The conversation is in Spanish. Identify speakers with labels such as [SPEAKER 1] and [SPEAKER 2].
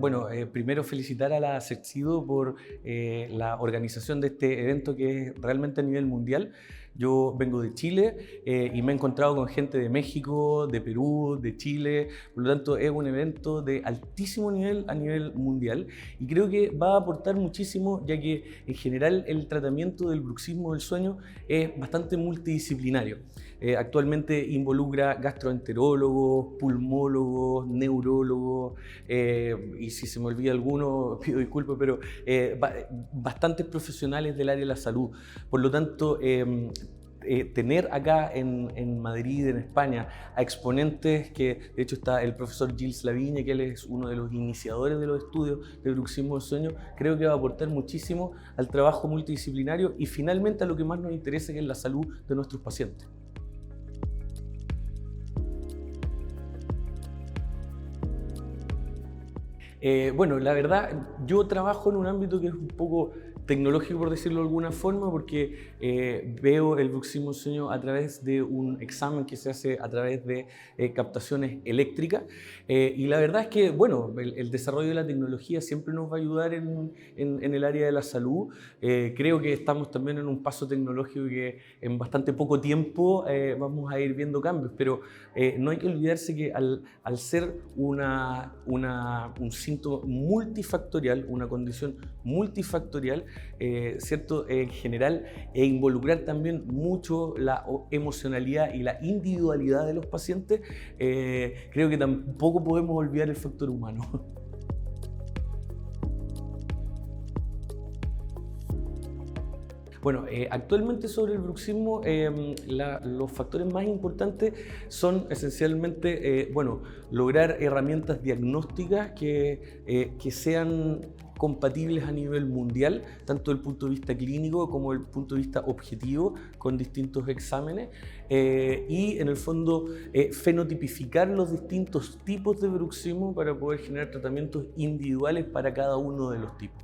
[SPEAKER 1] Bueno, primero felicitar a la SECSIDO por la organización de este evento que es realmente a nivel mundial. Yo vengo de Chile y me he encontrado con gente de México, de Perú, de Chile. Por lo tanto, es un evento de altísimo nivel a nivel mundial y creo que va a aportar muchísimo, ya que en general el tratamiento del bruxismo del sueño es bastante multidisciplinario. Actualmente involucra gastroenterólogos, pulmólogos, neurólogos, y si se me olvida alguno, pido disculpas, pero bastantes profesionales del área de la salud. Por lo tanto, tener acá en Madrid, en España, a exponentes que, de hecho, está el profesor Gilles Lavigne, que él es uno de los iniciadores de los estudios de bruxismo del sueño, creo que va a aportar muchísimo al trabajo multidisciplinario y finalmente a lo que más nos interesa, que es la salud de nuestros pacientes. Bueno, la verdad, yo trabajo en un ámbito que es un poco tecnológico, por decirlo de alguna forma, porque veo el bruxismo del sueño a través de un examen que se hace a través de captaciones eléctricas. Y la verdad es que, bueno, el desarrollo de la tecnología siempre nos va a ayudar en el área de la salud. Creo que estamos también en un paso tecnológico que en bastante poco tiempo vamos a ir viendo cambios, pero no hay que olvidarse que al ser un síntoma multifactorial, una condición multifactorial, ¿cierto? En general, e involucrar también mucho la emocionalidad y la individualidad de los pacientes, creo que tampoco podemos olvidar el factor humano. Bueno, actualmente sobre el bruxismo, los factores más importantes son esencialmente, bueno, lograr herramientas diagnósticas que sean compatibles a nivel mundial, tanto desde el punto de vista clínico como desde el punto de vista objetivo, con distintos exámenes, y en el fondo fenotipificar los distintos tipos de bruxismo para poder generar tratamientos individuales para cada uno de los tipos.